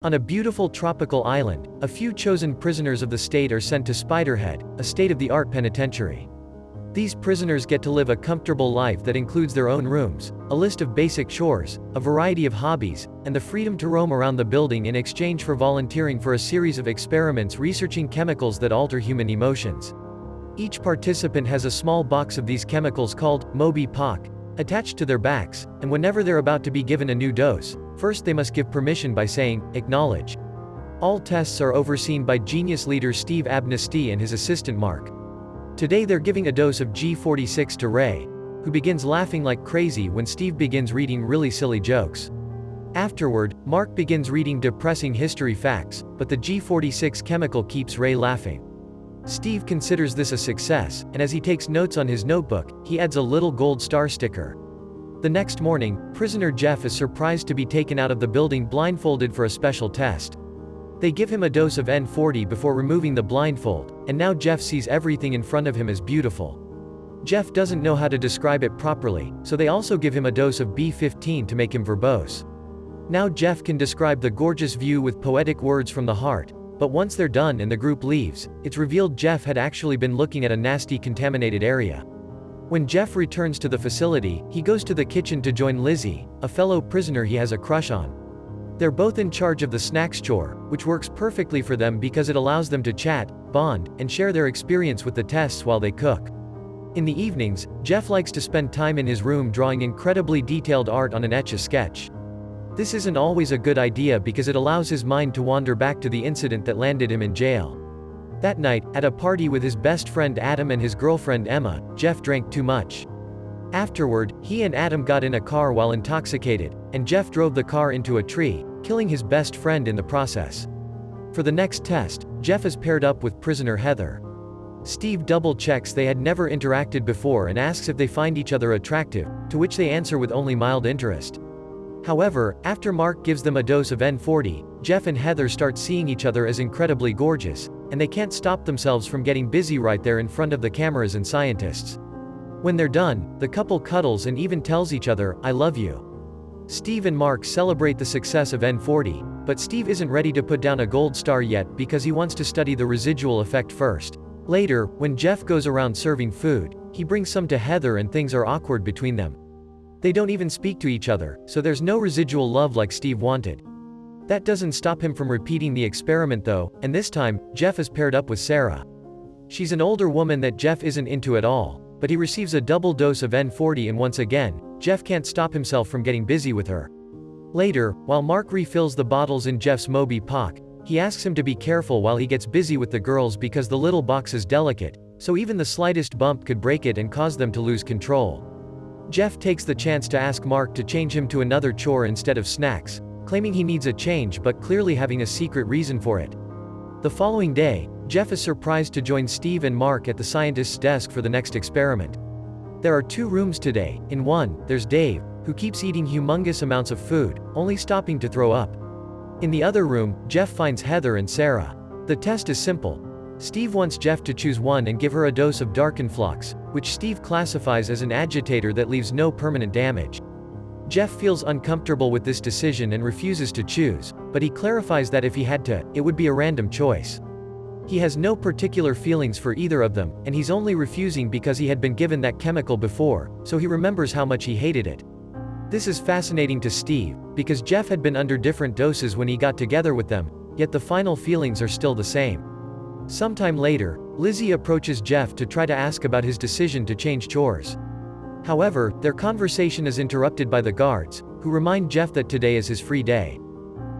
On a beautiful tropical island, a few chosen prisoners of the state are sent to Spiderhead, a state-of-the-art penitentiary. These prisoners get to live a comfortable life that includes their own rooms, a list of basic chores, a variety of hobbies, and the freedom to roam around the building in exchange for volunteering for a series of experiments researching chemicals that alter human emotions. Each participant has a small box of these chemicals called Moby Pock attached to their backs, and whenever they're about to be given a new dose, first they must give permission by saying, "Acknowledge." All tests are overseen by genius leader Steve Abnesti and his assistant Mark. Today they're giving a dose of G46 to Ray, who begins laughing like crazy when Steve begins reading really silly jokes. Afterward, Mark begins reading depressing history facts, but the G46 chemical keeps Ray laughing. Steve considers this a success, and as he takes notes on his notebook, he adds a little gold star sticker. The next morning, prisoner Jeff is surprised to be taken out of the building blindfolded for a special test. They give him a dose of N40 before removing the blindfold, and now Jeff sees everything in front of him as beautiful. Jeff doesn't know how to describe it properly, so they also give him a dose of B15 to make him verbose. Now Jeff can describe the gorgeous view with poetic words from the heart, but once they're done and the group leaves, it's revealed Jeff had actually been looking at a nasty contaminated area. When Jeff returns to the facility, he goes to the kitchen to join Lizzie, a fellow prisoner he has a crush on. They're both in charge of the snacks chore, which works perfectly for them because it allows them to chat, bond, and share their experience with the tests while they cook. In the evenings, Jeff likes to spend time in his room drawing incredibly detailed art on an Etch-a-Sketch. This isn't always a good idea because it allows his mind to wander back to the incident that landed him in jail. That night, at a party with his best friend Adam and his girlfriend Emma, Jeff drank too much. Afterward, he and Adam got in a car while intoxicated, and Jeff drove the car into a tree, killing his best friend in the process. For the next test, Jeff is paired up with prisoner Heather. Steve double-checks they had never interacted before and asks if they find each other attractive, to which they answer with only mild interest. However, after Mark gives them a dose of N40, Jeff and Heather start seeing each other as incredibly gorgeous, and they can't stop themselves from getting busy right there in front of the cameras and scientists. When they're done, the couple cuddles and even tells each other, "I love you." Steve and Mark celebrate the success of N40, but Steve isn't ready to put down a gold star yet because he wants to study the residual effect first. Later, when Jeff goes around serving food, he brings some to Heather and things are awkward between them. They don't even speak to each other, so there's no residual love like Steve wanted. That doesn't stop him from repeating the experiment though, and this time, Jeff is paired up with Sarah. She's an older woman that Jeff isn't into at all, but he receives a double dose of N40 and once again, Jeff can't stop himself from getting busy with her. Later, while Mark refills the bottles in Jeff's Moby Pock, he asks him to be careful while he gets busy with the girls because the little box is delicate, so even the slightest bump could break it and cause them to lose control. Jeff takes the chance to ask Mark to change him to another chore instead of snacks, claiming he needs a change but clearly having a secret reason for it. The following day, Jeff is surprised to join Steve and Mark at the scientist's desk for the next experiment. There are 2 rooms today. In one, there's Dave, who keeps eating humongous amounts of food, only stopping to throw up. In the other room, Jeff finds Heather and Sarah. The test is simple. Steve wants Jeff to choose one and give her a dose of Darkenflux, which Steve classifies as an agitator that leaves no permanent damage. Jeff feels uncomfortable with this decision and refuses to choose, but he clarifies that if he had to, it would be a random choice. He has no particular feelings for either of them, and he's only refusing because he had been given that chemical before, so he remembers how much he hated it. This is fascinating to Steve, because Jeff had been under different doses when he got together with them, yet the final feelings are still the same. Sometime later, Lizzie approaches Jeff to try to ask about his decision to change chores. However, their conversation is interrupted by the guards, who remind Jeff that today is his free day.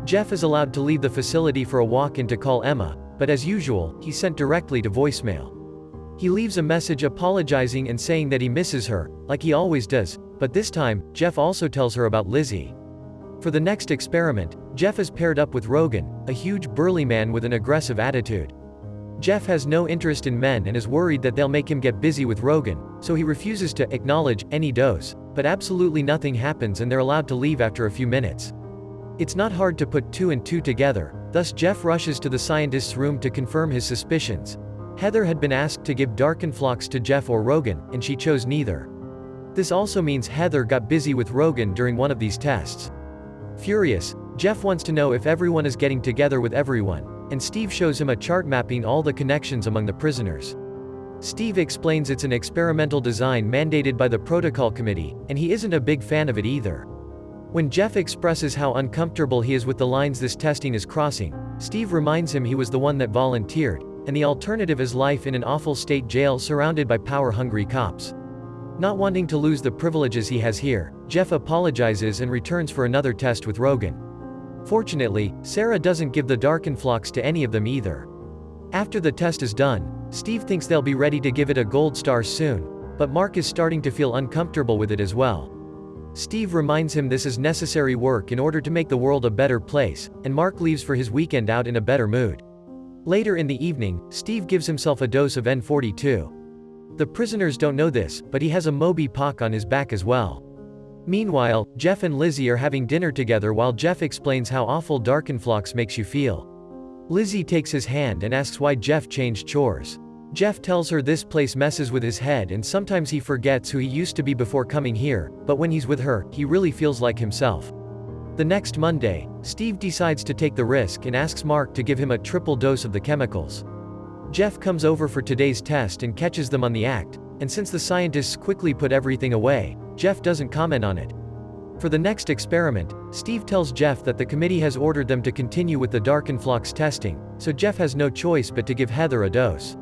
Jeff is allowed to leave the facility for a walk and to call Emma, but as usual, he's sent directly to voicemail. He leaves a message apologizing and saying that he misses her, like he always does, but this time, Jeff also tells her about Lizzie. For the next experiment, Jeff is paired up with Rogan, a huge burly man with an aggressive attitude. Jeff has no interest in men and is worried that they'll make him get busy with Rogan, so he refuses to acknowledge any dose, but absolutely nothing happens and they're allowed to leave after a few minutes. It's not hard to put 2 and 2 together, thus Jeff rushes to the scientist's room to confirm his suspicions. Heather had been asked to give Darkenflux to Jeff or Rogan, and she chose neither. This also means Heather got busy with Rogan during one of these tests. Furious, Jeff wants to know if everyone is getting together with everyone, and Steve shows him a chart mapping all the connections among the prisoners. Steve explains it's an experimental design mandated by the protocol committee, and he isn't a big fan of it either. When Jeff expresses how uncomfortable he is with the lines this testing is crossing, Steve reminds him he was the one that volunteered, and the alternative is life in an awful state jail surrounded by power-hungry cops. Not wanting to lose the privileges he has here, Jeff apologizes and returns for another test with Rogan. Fortunately, Sarah doesn't give the Darkenflocks to any of them either. After the test is done, Steve thinks they'll be ready to give it a gold star soon, but Mark is starting to feel uncomfortable with it as well. Steve reminds him this is necessary work in order to make the world a better place, and Mark leaves for his weekend out in a better mood. Later in the evening, Steve gives himself a dose of N42. The prisoners don't know this, but he has a Moby Pock on his back as well. Meanwhile, Jeff and Lizzie are having dinner together while Jeff explains how awful Darkenflocks makes you feel. Lizzie takes his hand and asks why Jeff changed chores. Jeff tells her this place messes with his head and sometimes he forgets who he used to be before coming here, but when he's with her, he really feels like himself. The next Monday, Steve decides to take the risk and asks Mark to give him a triple dose of the chemicals. Jeff comes over for today's test and catches them on the act, and since the scientists quickly put everything away, Jeff doesn't comment on it. For the next experiment, Steve tells Jeff that the committee has ordered them to continue with the Darkenflocks testing, so Jeff has no choice but to give Heather a dose.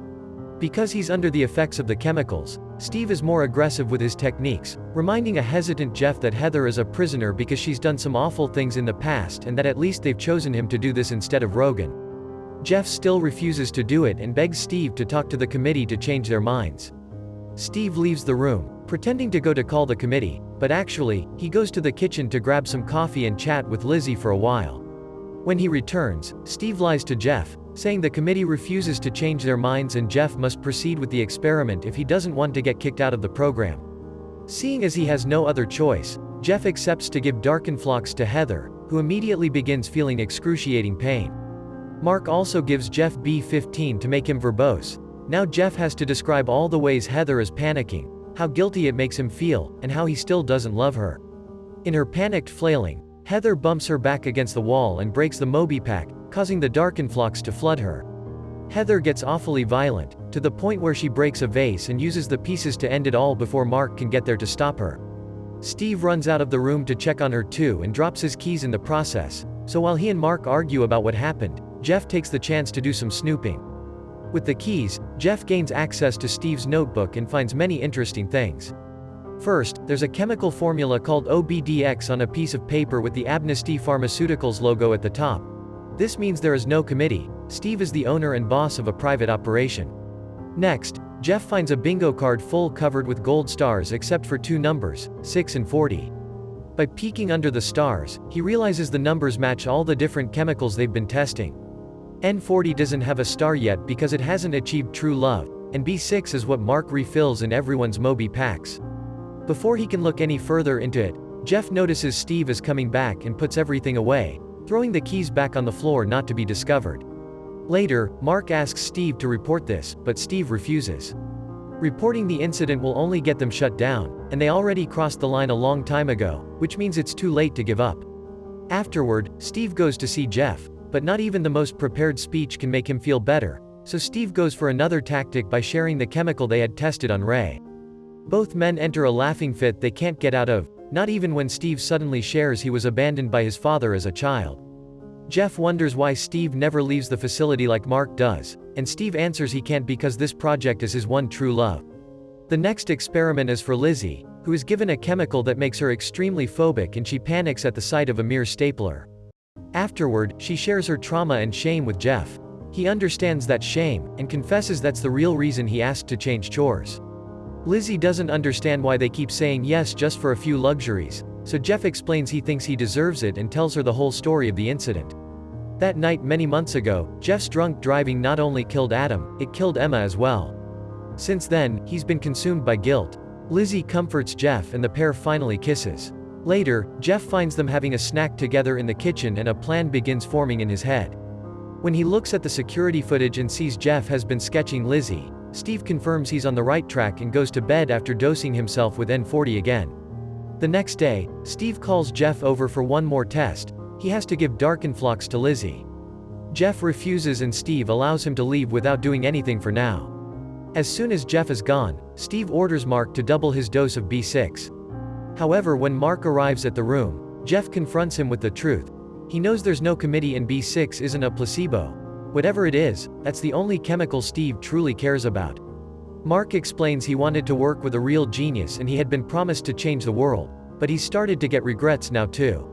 Because he's under the effects of the chemicals, Steve is more aggressive with his techniques, reminding a hesitant Jeff that Heather is a prisoner because she's done some awful things in the past and that at least they've chosen him to do this instead of Rogan. Jeff still refuses to do it and begs Steve to talk to the committee to change their minds. Steve leaves the room, pretending to go to call the committee, but actually, he goes to the kitchen to grab some coffee and chat with Lizzie for a while. When he returns, Steve lies to Jeff, saying the committee refuses to change their minds and Jeff must proceed with the experiment if he doesn't want to get kicked out of the program. Seeing as he has no other choice, Jeff accepts to give Darkenflocks to Heather, who immediately begins feeling excruciating pain. Mark also gives Jeff B15 to make him verbose. Now Jeff has to describe all the ways Heather is panicking, how guilty it makes him feel, and how he still doesn't love her. In her panicked flailing, Heather bumps her back against the wall and breaks the Moby Pack, causing the Darkenflocks to flood her. Heather gets awfully violent, to the point where she breaks a vase and uses the pieces to end it all before Mark can get there to stop her. Steve runs out of the room to check on her too and drops his keys in the process, so while he and Mark argue about what happened, Jeff takes the chance to do some snooping. With the keys, Jeff gains access to Steve's notebook and finds many interesting things. First, there's a chemical formula called OBDX on a piece of paper with the Amnesty Pharmaceuticals logo at the top. This means there is no committee, Steve is the owner and boss of a private operation. Next, Jeff finds a bingo card full covered with gold stars except for two numbers, 6 and 40. By peeking under the stars, he realizes the numbers match all the different chemicals they've been testing. N40 doesn't have a star yet because it hasn't achieved true love, and B6 is what Mark refills in everyone's Moby Packs. Before he can look any further into it, Jeff notices Steve is coming back and puts everything away, throwing the keys back on the floor not to be discovered. Later, Mark asks Steve to report this, but Steve refuses. Reporting the incident will only get them shut down, and they already crossed the line a long time ago, which means it's too late to give up. Afterward, Steve goes to see Jeff, but not even the most prepared speech can make him feel better, so Steve goes for another tactic by sharing the chemical they had tested on Ray. Both men enter a laughing fit they can't get out of, not even when Steve suddenly shares he was abandoned by his father as a child. Jeff wonders why Steve never leaves the facility like Mark does, and Steve answers he can't because this project is his one true love. The next experiment is for Lizzie, who is given a chemical that makes her extremely phobic and she panics at the sight of a mere stapler. Afterward, she shares her trauma and shame with Jeff. He understands that shame, and confesses that's the real reason he asked to change chores. Lizzie doesn't understand why they keep saying yes just for a few luxuries, so Jeff explains he thinks he deserves it and tells her the whole story of the incident. That night many months ago, Jeff's drunk driving not only killed Adam, it killed Emma as well. Since then, he's been consumed by guilt. Lizzie comforts Jeff and the pair finally kisses. Later, Jeff finds them having a snack together in the kitchen and a plan begins forming in his head. When he looks at the security footage and sees Jeff has been sketching Lizzie, Steve confirms he's on the right track and goes to bed after dosing himself with N40 again. The next day, Steve calls Jeff over for one more test. He has to give Darkenflox to Lizzie. Jeff refuses and Steve allows him to leave without doing anything for now. As soon as Jeff is gone, Steve orders Mark to double his dose of B6. However, when Mark arrives at the room, Jeff confronts him with the truth. He knows there's no committee and B6 isn't a placebo. Whatever it is, that's the only chemical Steve truly cares about. Mark explains he wanted to work with a real genius and he had been promised to change the world, but he's started to get regrets now too.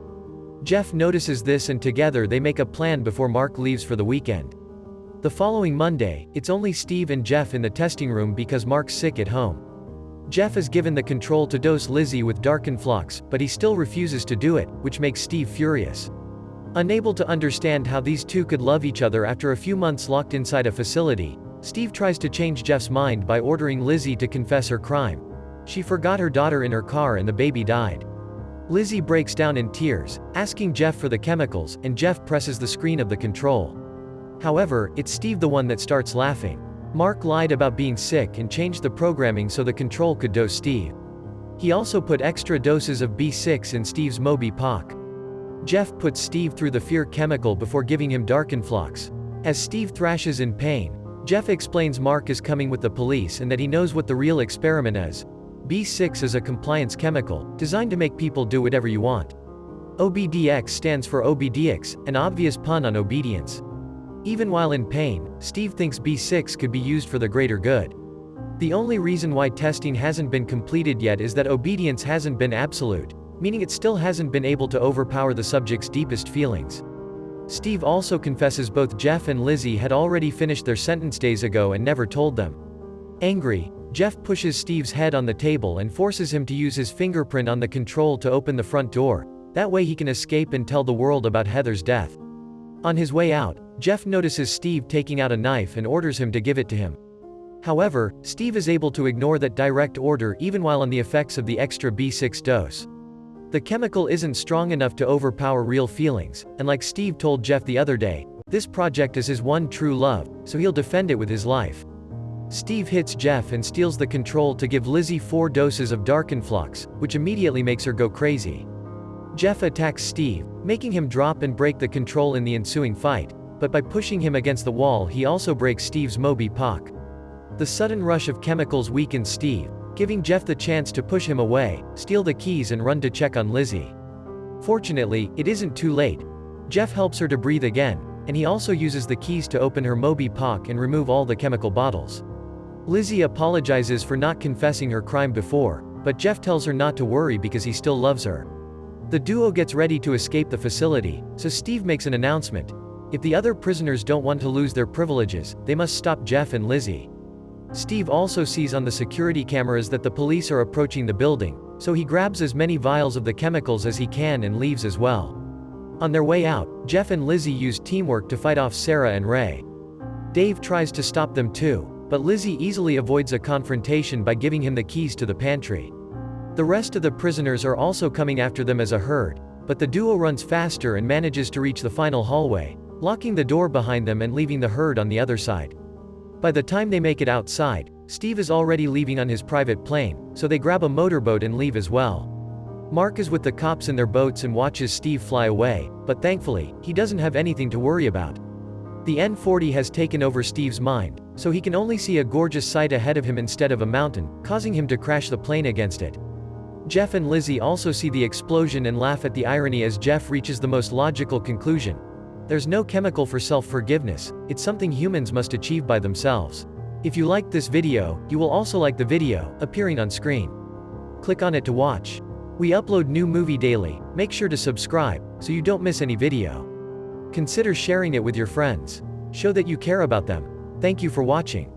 Jeff notices this and together they make a plan before Mark leaves for the weekend. The following Monday, it's only Steve and Jeff in the testing room because Mark's sick at home. Jeff is given the control to dose Lizzie with Darkenflox, but he still refuses to do it, which makes Steve furious. Unable to understand how these two could love each other after a few months locked inside a facility, Steve tries to change Jeff's mind by ordering Lizzie to confess her crime. She forgot her daughter in her car and the baby died. Lizzie breaks down in tears, asking Jeff for the chemicals, and Jeff presses the screen of the control. However, it's Steve the one that starts laughing. Mark lied about being sick and changed the programming so the control could dose Steve. He also put extra doses of B6 in Steve's Moby Pock. Jeff puts Steve through the fear chemical before giving him Darkenflox. As Steve thrashes in pain, Jeff explains Mark is coming with the police and that he knows what the real experiment is. B6 is a compliance chemical, designed to make people do whatever you want. OBDX stands for obedience, an obvious pun on obedience. Even while in pain, Steve thinks B6 could be used for the greater good. The only reason why testing hasn't been completed yet is that obedience hasn't been absolute, meaning it still hasn't been able to overpower the subject's deepest feelings. Steve also confesses both Jeff and Lizzie had already finished their sentence days ago and never told them. Angry, Jeff pushes Steve's head on the table and forces him to use his fingerprint on the control to open the front door, that way he can escape and tell the world about Heather's death. On his way out, Jeff notices Steve taking out a knife and orders him to give it to him. However, Steve is able to ignore that direct order even while on the effects of the extra B6 dose. The chemical isn't strong enough to overpower real feelings, and like Steve told Jeff the other day, this project is his one true love, so he'll defend it with his life. Steve hits Jeff and steals the control to give Lizzie 4 doses of Darkenflox, which immediately makes her go crazy. Jeff attacks Steve, making him drop and break the control in the ensuing fight, but by pushing him against the wall he also breaks Steve's Moby Pock. The sudden rush of chemicals weakens Steve, giving Jeff the chance to push him away, steal the keys and run to check on Lizzie. Fortunately, it isn't too late. Jeff helps her to breathe again, and he also uses the keys to open her Moby Pock and remove all the chemical bottles. Lizzie apologizes for not confessing her crime before, but Jeff tells her not to worry because he still loves her. The duo gets ready to escape the facility, so Steve makes an announcement. If the other prisoners don't want to lose their privileges, they must stop Jeff and Lizzie. Steve also sees on the security cameras that the police are approaching the building, so he grabs as many vials of the chemicals as he can and leaves as well. On their way out, Jeff and Lizzie use teamwork to fight off Sarah and Ray. Dave tries to stop them too, but Lizzie easily avoids a confrontation by giving him the keys to the pantry. The rest of the prisoners are also coming after them as a herd, but the duo runs faster and manages to reach the final hallway, locking the door behind them and leaving the herd on the other side. By the time they make it outside, Steve is already leaving on his private plane, so they grab a motorboat and leave as well. Mark is with the cops in their boats and watches Steve fly away, but thankfully, he doesn't have anything to worry about. The N40 has taken over Steve's mind, so he can only see a gorgeous sight ahead of him instead of a mountain, causing him to crash the plane against it. Jeff and Lizzie also see the explosion and laugh at the irony as Jeff reaches the most logical conclusion. There's no chemical for self-forgiveness, it's something humans must achieve by themselves. If you liked this video, you will also like the video, appearing on screen. Click on it to watch. We upload new movie daily, make sure to subscribe, so you don't miss any video. Consider sharing it with your friends. Show that you care about them. Thank you for watching.